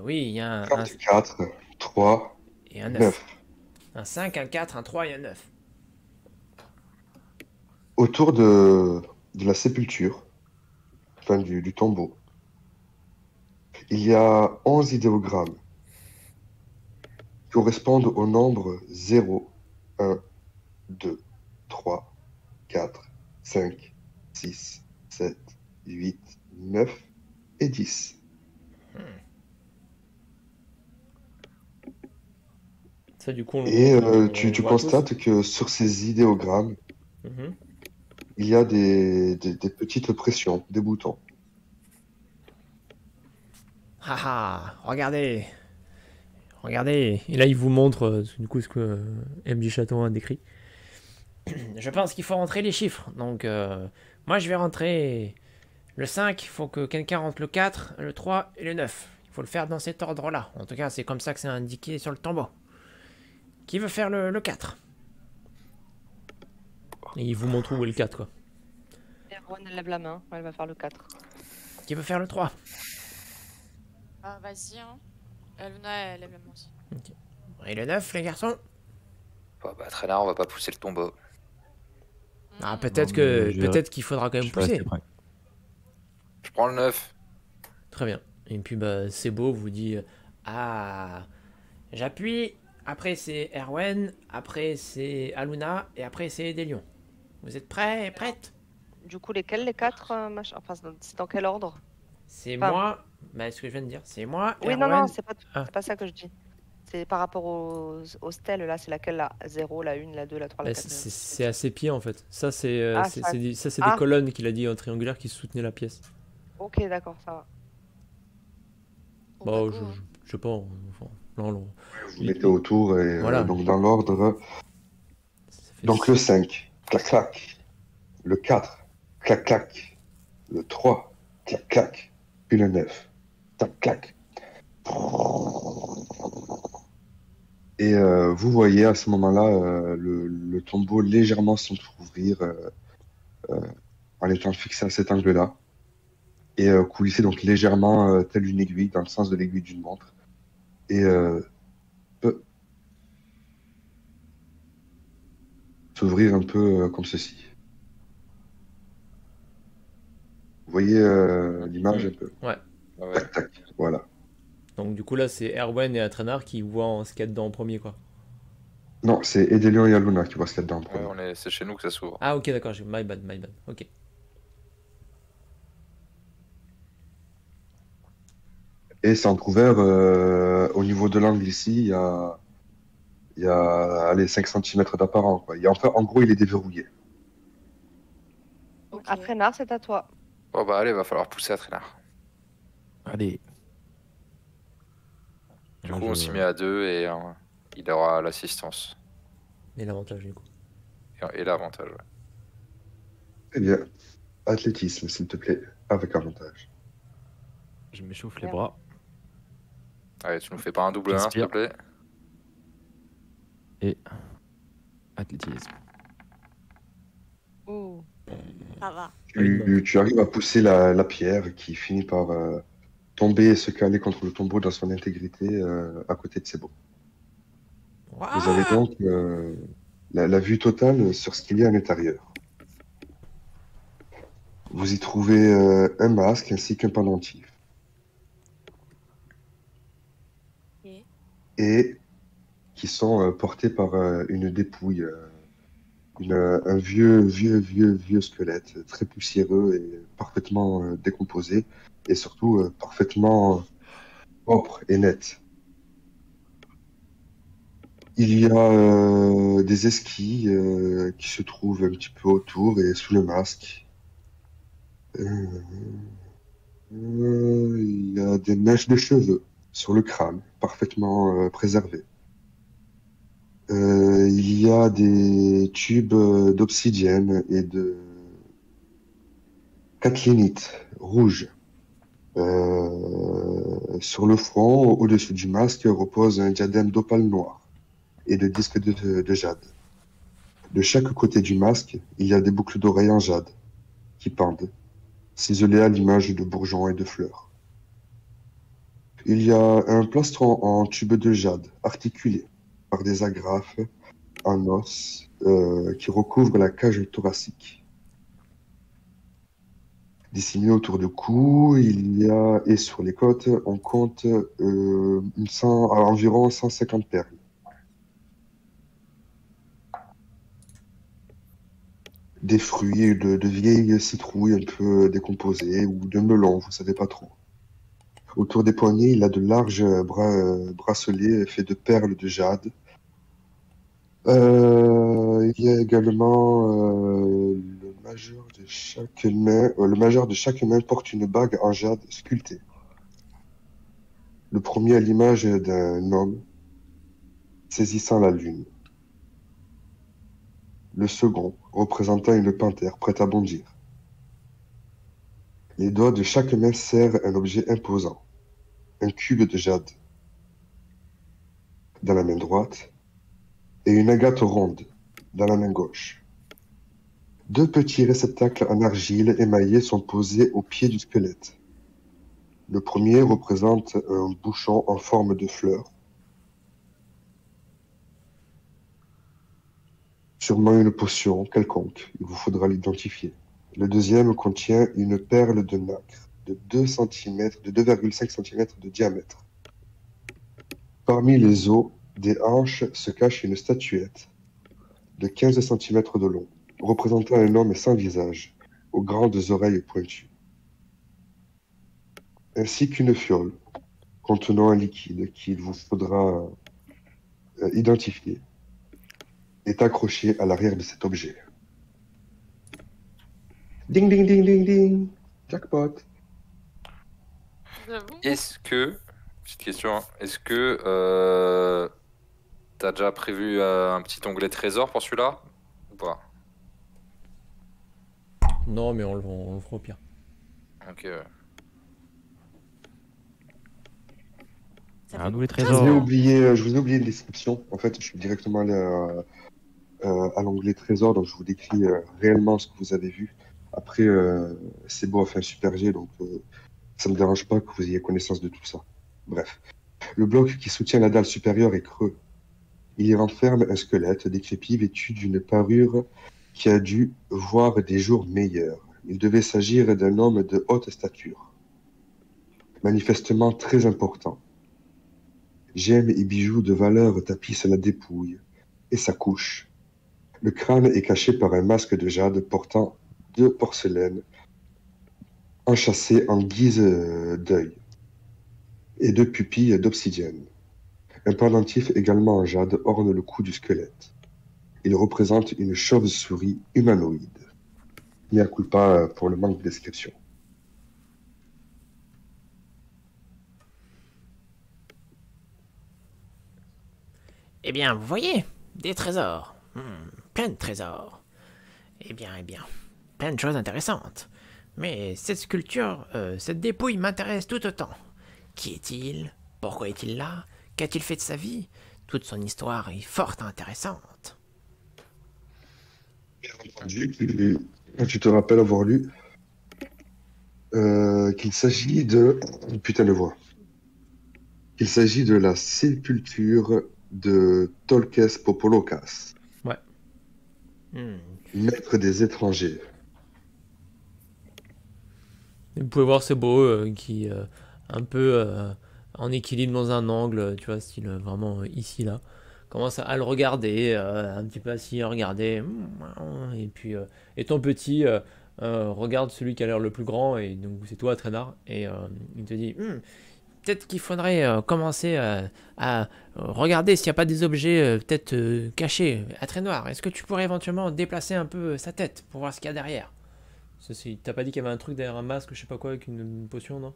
Oui, il y a un 54, 3, et un 9. 9. Un 5, un 4, un 3 et un 9. Autour de de la sépulture, enfin du tombeau, il y a 11 idéogrammes qui correspondent au nombre 0, 1, 2, 3, 4, 5, 6, 7, 8, 9 et 10. Ça, du coup, Et on tu voit tous. constates que sur ces idéogrammes, Mhm. il y a des petites pressions, des boutons. Haha, regardez. Regardez, et là il vous montre du coup ce que MJ Château a décrit. Je pense qu'il faut rentrer les chiffres. Donc, moi, je vais rentrer le 5. Il faut que quelqu'un rentre le 4, le 3 et le 9. Il faut le faire dans cet ordre-là. En tout cas, c'est comme ça que c'est indiqué sur le tombeau. Qui veut faire le 4? Et il vous montre où est le 4 quoi. Et Erwan, elle lève la main. Elle va faire le 4. Qui veut faire le 3? Ah, vas-y, hein. Luna, elle aime la main aussi. Et le 9, les garçons? Bah, Traînard, on va pas pousser le tombeau. Ah, Mm. peut-être Non, que mais je vais- peut-être qu'il faudra quand Je même vais rester pousser. prêt. Je prends le 9. Très bien. Et puis bah Sebo vous dit Ah, j'appuie. Après, c'est Erwen. Après, c'est Aluna. Et après, c'est Delion. Vous êtes prêts et prêtes? Du coup, lesquels, les 4 Enfin, c'est dans quel ordre? C'est Enfin, moi. Bah, ce que je viens de dire, c'est moi, Oui, non, Erwan. non, Ah. c'est pas ça que je dis. C'est par rapport aux stèles, là, c'est laquelle, là? 0, la 1, la 2, la 3, la bah, 4. c'est à ses pieds en fait. Ça c'est Ah, ça c'est Ah. des colonnes qu'il a dit en triangulaire qui soutenaient la pièce. Ok, d'accord, ça va. Bon, Bah bah, go, je, hein. je sais pas. Enfin, non. Vous mettez autour et Voilà. donc dans l'ordre. Ça fait Donc le 5, clac clac. Le 4, clac clac. Le 3, clac clac. Puis le 9, clac clac. Et vous voyez à ce moment-là le tombeau légèrement s'entrouvrir en étant fixé à cet angle-là et coulisser donc légèrement telle une aiguille dans le sens de l'aiguille d'une montre et peut s'ouvrir un peu comme ceci. Vous voyez l'image un peu? Ouais. Ah ouais. Tac tac, voilà. Donc du coup là c'est Erwan et Atrenar qui voient ce qu'il y a dedans en premier quoi. Non, c'est Edelion et Aluna qui voient ce qu'il y a dedans en Ouais, premier. c'est chez nous que ça s'ouvre. Ah ok d'accord, my bad. Ok. Et c'est entrouvert au niveau de l'angle ici, il y a allez, 5 cm d'apparent, quoi. Enfin, en gros, il est déverrouillé. Ok. Après, Nar, c'est à toi. Bon bah allez, va falloir pousser à Traînard. Allez. Du Là, coup, on s'y met à 2 et il aura l'assistance Et l'avantage du coup. et l'avantage. Ouais. Eh bien, athlétisme, s'il te plaît, avec avantage. Je m'échauffe les Merde. bras. Allez, tu nous fais pas un double 1 s'il te J'inspire. plaît. Et athlétisme. Ouh. Ça va. Tu arrives à pousser la pierre qui finit par tomber et se caler contre le tombeau dans son intégrité à côté de Sebo. Vous avez donc la vue totale sur ce qu'il y a à l'intérieur. Vous y trouvez un masque ainsi qu'un pendentif. Ok. Et qui sont portés par une dépouille, un vieux squelette, très poussiéreux et parfaitement décomposé, et surtout parfaitement propre et net. Il y a des esquilles qui se trouvent un petit peu autour et sous le masque. Il y a des mèches de cheveux sur le crâne, parfaitement préservées. Il y a des tubes d'obsidienne et de catlinite rouge. Sur le front, au-dessus du masque, repose un diadème d'opale noir et de disques de jade. De chaque côté du masque, il y a des boucles d'oreilles en jade qui pendent, ciselées à l'image de bourgeons et de fleurs. Il y a un plastron en tube de jade, articulé par des agrafes en os qui recouvrent la cage thoracique. disséminés autour du cou. Il y a, et sur les côtes, on compte environ 150 perles. Des fruits de vieilles citrouilles un peu décomposées ou de melons, vous savez pas trop. Autour des poignets, il a de larges bracelets faits de perles de jade. Il y a également le majeur de chaque main porte une bague en jade sculptée. Le premier à l'image d'un homme saisissant la lune. Le second représentant une panthère prête à bondir. Les doigts de chaque main serrent un objet imposant, un cube de jade dans la main droite et une agate ronde dans la main gauche. Deux petits réceptacles en argile émaillés sont posés au pied du squelette. Le premier représente un bouchon en forme de fleur. Sûrement une potion quelconque, il vous faudra l'identifier. Le deuxième contient une perle de nacre de 2,5 cm de diamètre. Parmi les os des hanches se cache une statuette de 15 cm de long, représentant un homme sans visage, aux grandes oreilles pointues, ainsi qu'une fiole contenant un liquide qu'il vous faudra identifier, est accroché à l'arrière de cet objet. Ding ding ding ding ding, jackpot. J'avoue. Est-ce que, petite question, hein, est-ce que t'as déjà prévu un petit onglet trésor pour celui-là ou pas? Non, mais on le fera au pire. Ok. Ça Ah, fait nous les beaucoup de Je vous ai trésors. oublié, je vous ai oublié une description. En fait, je suis directement allé à l'onglet trésor, donc je vous décris réellement ce que vous avez vu. Après, c'est beau, enfin super G, donc ça ne me dérange pas que vous ayez connaissance de tout ça. Bref. Le bloc qui soutient la dalle supérieure est creux. Il y renferme un squelette décrépit vêtu d'une parure qui a dû voir des jours meilleurs. Il devait s'agir d'un homme de haute stature, manifestement très important. Gemmes et bijoux de valeur tapissent la dépouille et sa couche. Le crâne est caché par un masque de jade portant deux porcelaines enchâssées en guise d'œil et deux pupilles d'obsidienne. Un pendentif également en jade orne le cou du squelette. Il représente une chauve-souris humanoïde. Mea culpa pour le manque de description. Eh bien, vous voyez, des trésors. Plein de trésors. Eh bien, plein de choses intéressantes. Mais cette sculpture, cette dépouille m'intéresse tout autant. Qui est-il? Pourquoi est-il là? Qu'a-t-il fait de sa vie? Toute son histoire est fort intéressante. Bien entendu, tu te rappelles avoir lu qu'il s'agit de... Putain de voix. Il s'agit de la sépulture de Tolkes Popolokas, Hmm. maître des étrangers. Et vous pouvez voir c'est beau qui un peu en équilibre dans un angle, tu vois, style vraiment ici là. Commence à le regarder, un petit peu assis à regarder. Et puis et ton petit regarde celui qui a l'air le plus grand et donc c'est toi Traînard et il te dit peut-être qu'il faudrait commencer à regarder s'il n'y a pas des objets peut-être cachés à Traînard. Est-ce que tu pourrais éventuellement déplacer un peu sa tête pour voir ce qu'il y a derrière? T'as pas dit qu'il y avait un truc derrière un masque, je sais pas quoi, avec une potion, non?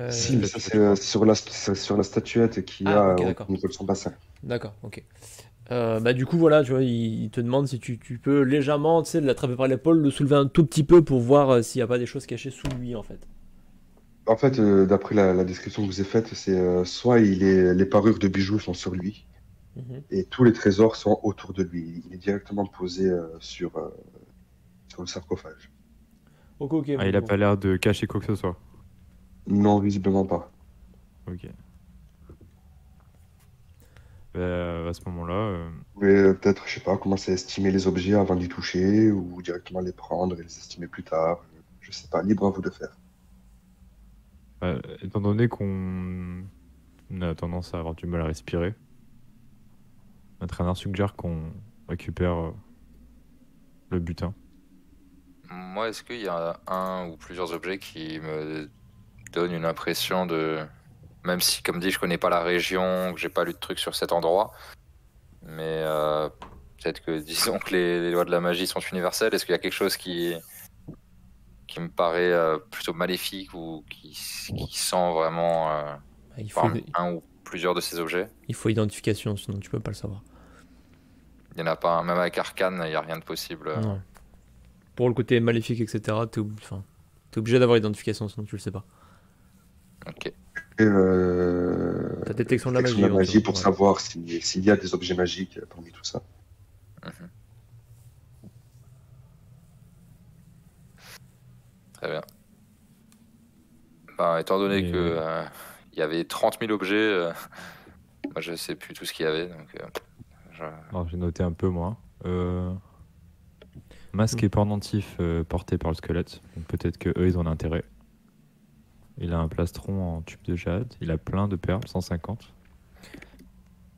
Si, mais ça c'est sur la statuette qu'il y Ah, a ok, au d'accord. niveau de son bassin. D'accord, ok. Bah du coup, voilà, tu vois, il te demande si tu peux légèrement, tu sais, l'attraper par l'épaule, le soulever un tout petit peu pour voir s'il n'y a pas des choses cachées sous lui, en fait. En fait, d'après la description que je vous ai faite, c'est soit les parures de bijoux sont sur lui Mhm. et tous les trésors sont autour de lui. Il est directement posé sur le sarcophage. Ok, ok. Ah, il a bon. pas l'air de cacher quoi que ce soit. Non, visiblement pas. Ok. À ce moment-là, Vous pouvez peut-être, je sais pas, commencer à estimer les objets avant d'y toucher ou directement les prendre et les estimer plus tard. Je sais pas, libre à vous de faire. étant donné qu'on a tendance à avoir du mal à respirer, l'entraîneur suggère qu'on récupère le butin. Moi, est-ce qu'il y a un ou plusieurs objets qui me donnent une impression de... Même si, comme dit, je connais pas la région, que j'ai pas lu de trucs sur cet endroit, mais peut-être que, disons que les lois de la magie sont universelles, est-ce qu'il y a quelque chose qui me paraît plutôt maléfique ou qui sent vraiment Il faut, par un ou plusieurs de ces objets? il faut identification, sinon tu peux pas le savoir. Il n'y en a pas un, même avec Arcane, il n'y a rien de possible. Non. Pour le côté maléfique, etc., t'es obligé d'avoir identification, sinon tu le sais pas. Ok. Et, Ta détection de la détection magie, pour ouais. savoir s'il y a des objets magiques parmi tout ça. Mhm. Très bien. Ben, étant donné Et- que il y avait 30 000 objets, moi je sais plus tout ce qu'il y avait, donc Alors, j'ai noté un peu moi. Masque et pendentif porté par le squelette. Donc peut-être que eux ils ont intérêt. Il a un plastron en tube de jade. Il a plein de perles, 150.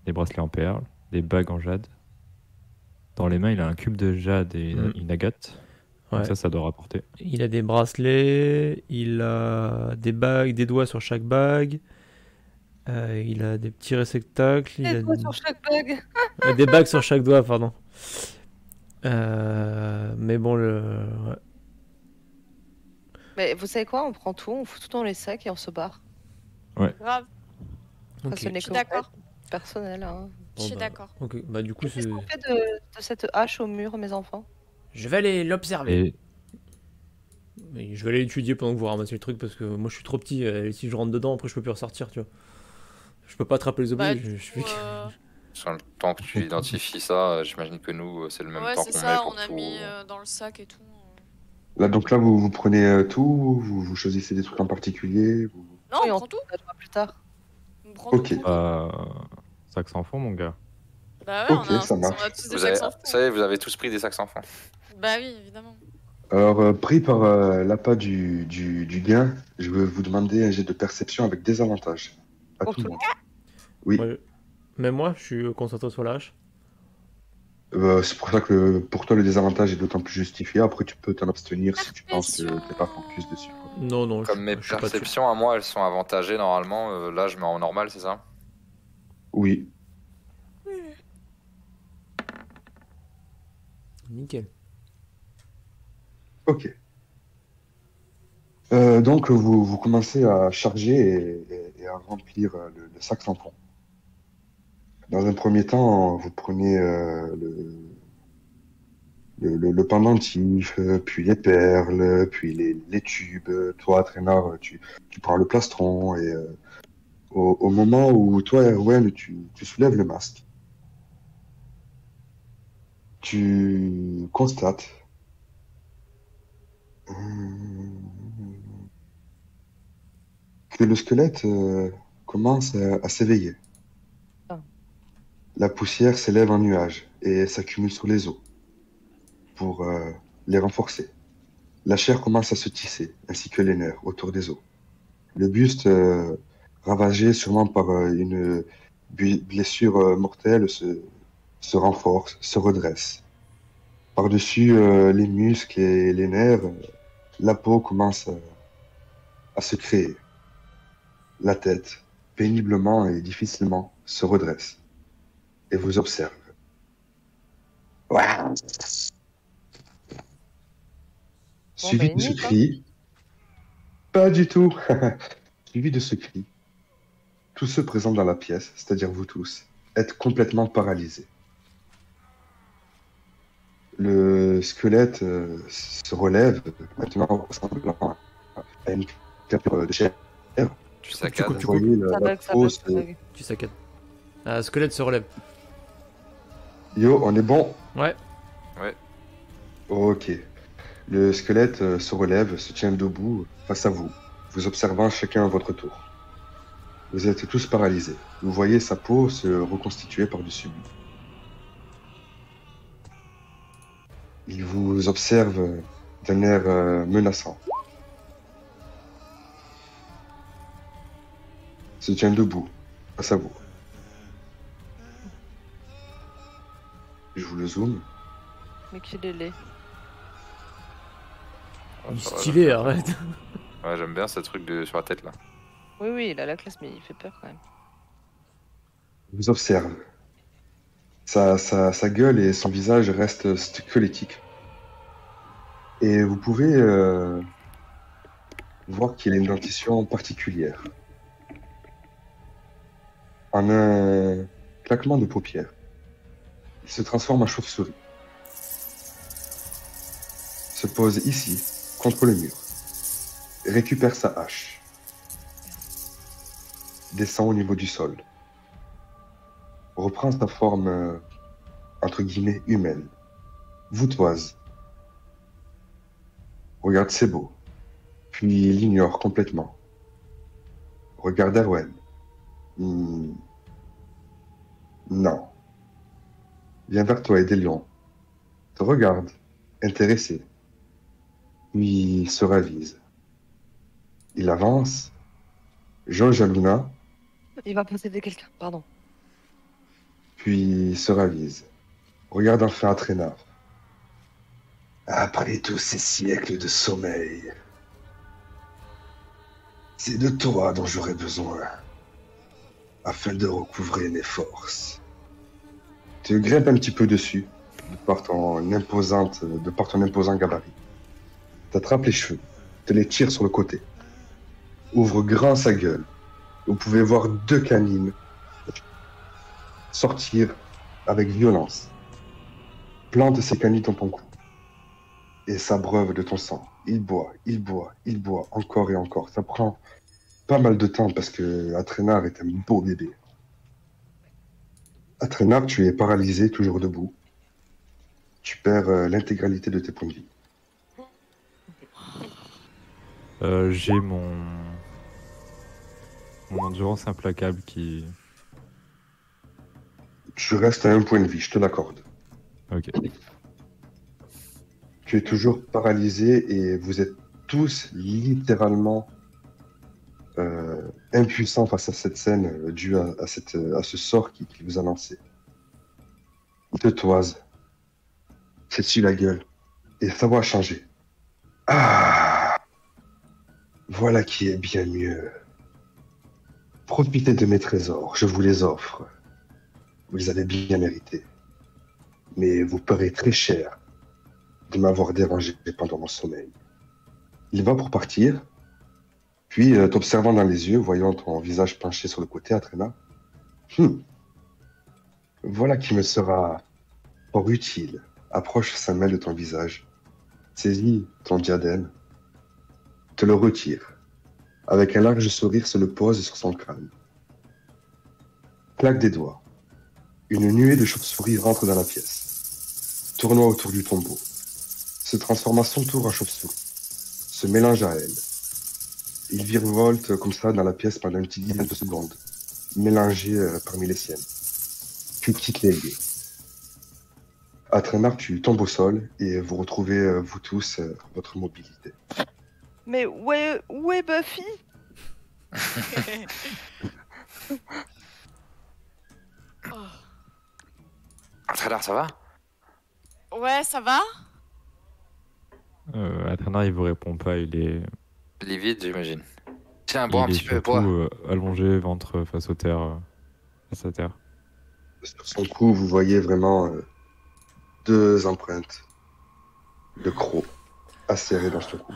Des bracelets en perles, des bagues en jade. Dans les mains, il a un cube de jade et une agate. Ouais. Donc ça doit rapporter. Il a des bracelets, il a des bagues, des doigts sur chaque bague. Il a des petits réceptacles. Il a sur chaque bague. des bagues sur chaque doigt, pardon. Mais bon, ouais. Mais vous savez quoi? On prend tout, on fout tout dans les sacs et on se barre. Grave, Ça, Ok. ce n'est je suis que d'accord. personnel. Hein. Je suis Bon, d'accord. Ok, bah du coup, Qu'est-ce c'est... qu'on fait de cette hache au mur, mes enfants? Je vais aller l'observer. Et Mais je vais aller l'étudier pendant que vous ramassez le truc parce que moi je suis trop petit. Et si je rentre dedans, après je peux plus ressortir, tu vois. Je peux pas attraper les objets. Bah, je du suis... coup, sur le temps que tu identifies ça, j'imagine que nous, c'est le même ouais, temps c'est qu'on met ça, pour on a tout. mis dans le sac et tout. Donc là, vous prenez tout, vous choisissez des trucs en particulier. Non, Oui, on on prend tout. verra plus tard. On prend Ok. tout. sac sans fond, mon gars. Bah ouais, Ok, on a, ça on marche. a tous des Vous sacs avez, sans fond. ça y est, vous avez tous pris des sacs sans fond. Bah oui, évidemment. Alors, pris par l'appât du gain, je vais vous demander un jet de perception avec des avantages. À Pour tout le tout monde. Oui. Ouais. Même moi, je suis concentré sur la hache. C'est pour ça que pour toi, le désavantage est d'autant plus justifié. Après, tu peux t'en abstenir si tu penses que t'es pas focus dessus. quoi. Non, non, Comme mes je suis pas dessus. perceptions à moi, elles sont avantagées normalement. Là, je mets en normal, c'est ça? Oui. Nickel. Ok. Donc, vous commencez à charger et à remplir le sac sans fond. Dans un premier temps, vous prenez le pendentif, puis les perles, puis les tubes. Toi, Traînard, tu prends le plastron. Et au moment où toi, Erwan, tu soulèves le masque, tu constates que le squelette commence à s'éveiller. Ah. La poussière s'élève en nuages et s'accumule sur les os pour les renforcer. La chair commence à se tisser, ainsi que les nerfs autour des os. Le buste, ravagé sûrement par une blessure mortelle, se renforce, se redresse. Par-dessus les muscles et les nerfs, la peau commence à se créer. La tête, péniblement et difficilement, se redresse et vous observe. Suivi bah, de ce limite, hein. cri, pas du tout, suivi de ce cri, tous ceux présents dans la pièce, c'est-à-dire vous tous, êtes complètement paralysés. Le squelette se relève, maintenant ressemblant à une créature de chair. Tu saccades. Vous voyez Ça la bug, ça peau bug, se- ça bug. Tu saccades. Squelette se relève. Yo, on est bon? Ouais. Ok. Le squelette se relève, se tient debout face à vous, vous observant chacun à votre tour. Vous êtes tous paralysés. Vous voyez sa peau se reconstituer par-dessus lui. Il vous observe d'un air menaçant. Il se tient debout, face à vous. Je vous le zoome. Mais qu'il est laid. Il est Ça va, stylé, arrête. Ouais, j'aime bien ce truc sur la tête là. Oui, oui, il a la classe, mais il fait peur quand même. Il vous observe. Sa gueule et son visage restent squelettiques. Et vous pouvez voir qu'il a une dentition particulière. En un claquement de paupières, il se transforme en chauve-souris. Se pose ici, contre le mur. Récupère sa hache. Descend au niveau du sol. Reprend sa forme, entre guillemets, humaine. Voûtoise. Regarde Sebo. Puis l'ignore complètement. Regarde Erwen. Non. Vient vers toi, Edelion. Te regarde, intéressé. Puis se ravise. Il avance. Jauge à Luna, Il va posséder quelqu'un, pardon. puis se ravise. Regarde enfin Atréna. Après tous ces siècles de sommeil, c'est de toi dont j'aurais besoin, afin de recouvrer mes forces. Tu grimpes un petit peu dessus, de par ton imposant gabarit. T'attrapes les cheveux, te les tires sur le côté. Ouvre grand sa gueule. Vous pouvez voir 2 canines sortir avec violence. Plante ses canines dans ton cou et s'abreuve de ton sang. Il boit, encore et encore. Ça prend pas mal de temps parce que Atrénard est un beau bébé. Atrénard, tu es paralysé, toujours debout. Tu perds l'intégralité de tes points de vie. J'ai mon endurance implacable qui... Tu restes à 1 point de vie, je te l'accorde. Ok. Tu es toujours paralysé et vous êtes tous littéralement impuissants face à cette scène due à ce sort qui vous a lancé. Il te toise, s'essuie la gueule et sa voix a changé. Ah, voilà qui est bien mieux. Profitez de mes trésors, je vous les offre. Vous les avez bien mérités. Mais vous paierez très cher de m'avoir dérangé pendant mon sommeil. Il va pour partir, puis t'observant dans les yeux, voyant ton visage penché sur le côté, Atréna. Voilà qui me sera fort utile. Approche sa main de ton visage, saisis ton diadème, te le retire. Avec un large sourire, se le pose sur son crâne. Claque des doigts. Une nuée de chauves-souris rentre dans la pièce. Tournoie autour du tombeau. Se transforme à son tour en chauve-souris. Se mélange à elle. Il virevolte comme ça dans la pièce pendant une petite dizaine de secondes, mélangé parmi les siennes. Puis quitte les lieux. Atrénard, tu tombes au sol et vous retrouvez, vous tous, votre mobilité. Mais où est Buffy? Atrénard, ça va? Ouais, ça va? Atrénard, il vous répond pas, il est Livide, j'imagine. Tiens, bois un il est petit peu, surtout bois. allongé, ventre face au terre, face à terre. Sur son cou, vous voyez vraiment 2 empreintes de crocs acérées dans son cou.